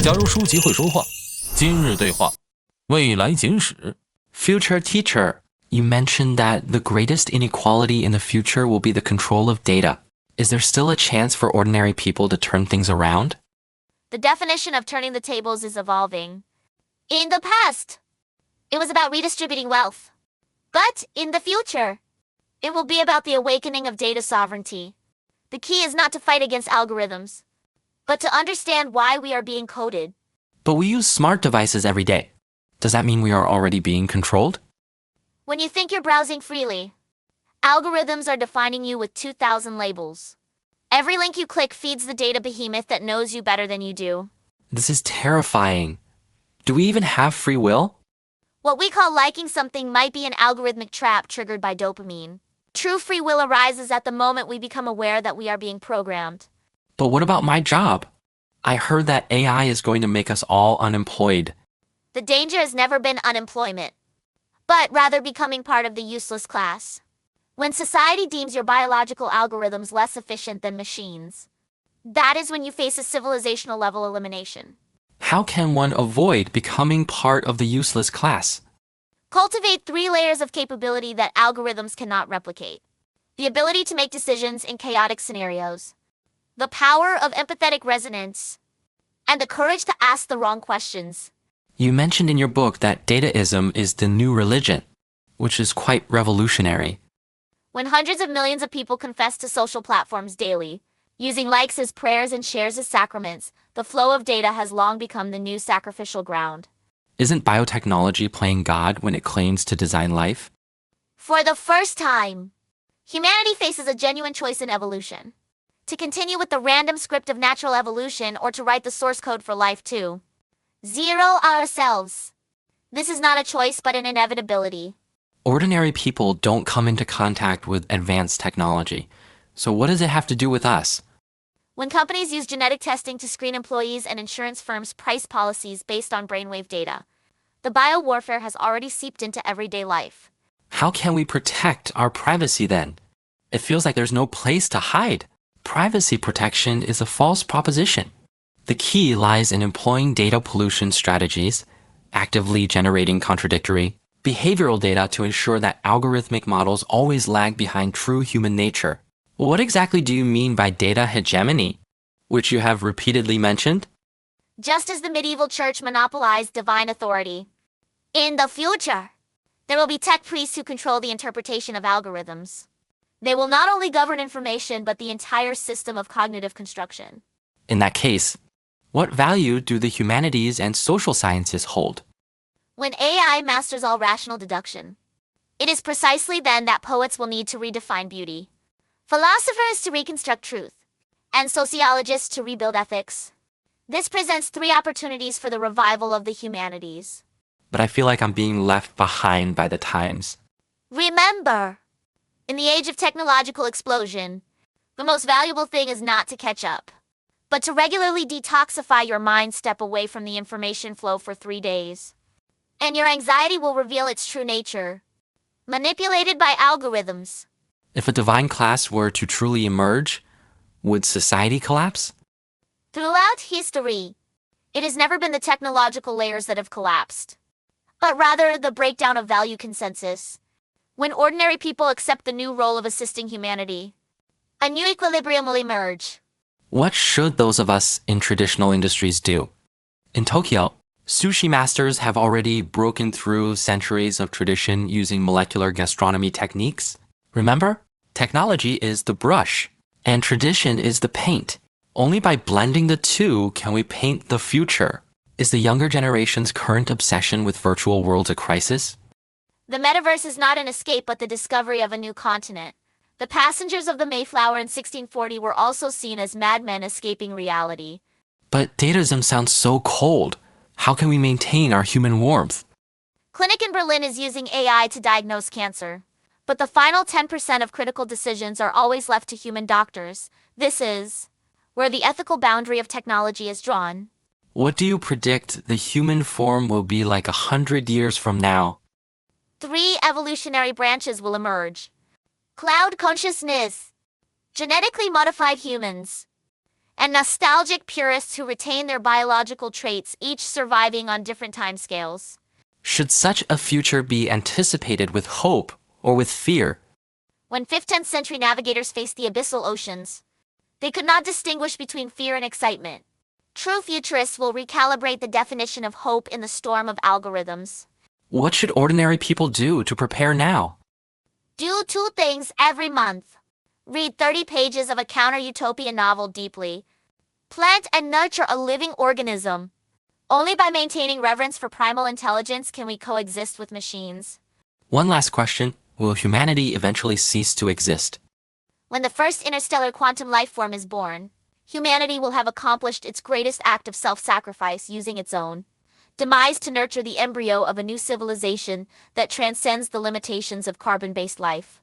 假如书籍会说话，今日对话，未来简史。Future teacher, you mentioned that the greatest inequality in the future will be the control of data. Is there still a chance for ordinary people to turn things around? The definition of turning the tables is evolving. In the past, it was about redistributing wealth. But in the future, it will be about the awakening of data sovereignty. The key is not to fight against algorithms, but to understand why we are being coded. But we use smart devices every day. Does that mean we are already being controlled? When you think you're browsing freely, algorithms are defining you with 2,000 labels. Every link you click feeds the data behemoth that knows you better than you do. This is terrifying. Do we even have free will? What we call liking something might be an algorithmic trap triggered by dopamine. True free will arises at the moment we become aware that we are being programmed. But what about my job? I heard that AI is going to make us all unemployed. The danger has never been unemployment, but rather becoming part of the useless class. When society deems your biological algorithms less efficient than machines, that is when you face a civilizational level elimination. How can one avoid becoming part of the useless class? Cultivate 3 layers of capability that algorithms cannot replicate. The ability to make decisions in chaotic scenarios, the power of empathetic resonance, and the courage to ask the wrong questions. You mentioned in your book that dataism is the new religion, which is quite revolutionary. When hundreds of millions of people confess to social platforms daily, using likes as prayers and shares as sacraments, the flow of data has long become the new sacrificial ground. Isn't biotechnology playing God when it claims to design life? For the first time, humanity faces a genuine choice in evolution. To continue with the random script of natural evolution or to write the source code for life too. Zero ourselves. This is not a choice but an inevitability. Ordinary people don't come into contact with advanced technology. So what does it have to do with us? When companies use genetic testing to screen employees and insurance firms price policies based on brainwave data, the biowarfare has already seeped into everyday life. How can we protect our privacy then? It feels like there's no place to hide. Privacy protection is a false proposition. The key lies in employing data pollution strategies, actively generating contradictory, behavioral data to ensure that algorithmic models always lag behind true human nature. What exactly do you mean by data hegemony, which you have repeatedly mentioned? Just as the medieval church monopolized divine authority, in the future, there will be tech priests who control the interpretation of algorithms. They will not only govern information but the entire system of cognitive construction. In that case, what value do the humanities and social sciences hold? When AI masters all rational deduction, it is precisely then that poets will need to redefine beauty, philosophers to reconstruct truth, and sociologists to rebuild ethics. This presents 3 opportunities for the revival of the humanities. But I feel like I'm being left behind by the times. Remember, in the age of technological explosion, the most valuable thing is not to catch up, but to regularly detoxify your mind, step away from the information flow for 3 days. And your anxiety will reveal its true nature, manipulated by algorithms. If a divine class were to truly emerge, would society collapse? Throughout history, it has never been the technological layers that have collapsed, but rather the breakdown of value consensus. When ordinary people accept the new role of assisting humanity, a new equilibrium will emerge. What should those of us in traditional industries do? In Tokyo, sushi masters have already broken through centuries of tradition using molecular gastronomy techniques. Remember? Technology is the brush, and tradition is the paint. Only by blending the two can we paint the future. Is the younger generation's current obsession with virtual worlds a crisis? The metaverse is not an escape but the discovery of a new continent. The passengers of the Mayflower in 1640 were also seen as madmen escaping reality. But dataism sounds so cold. How can we maintain our human warmth? Clinic in Berlin is using AI to diagnose cancer, but the final 10% of critical decisions are always left to human doctors. This is where the ethical boundary of technology is drawn. What do you predict the human form will be like 100 years from now? 3 evolutionary branches will emerge. Cloud consciousness, genetically modified humans, and nostalgic purists who retain their biological traits, each surviving on different timescales. Should such a future be anticipated with hope or with fear? When 5th-10th century navigators faced the abyssal oceans, they could not distinguish between fear and excitement. True futurists will recalibrate the definition of hope in the storm of algorithms. What should ordinary people do to prepare now? Do 2 things every month. Read 30 pages of a counter-utopian novel deeply. Plant and nurture a living organism. Only by maintaining reverence for primal intelligence can we coexist with machines. One last question. Will humanity eventually cease to exist? When the first interstellar quantum life form is born, humanity will have accomplished its greatest act of self-sacrifice using its own demise to nurture the embryo of a new civilization that transcends the limitations of carbon-based life.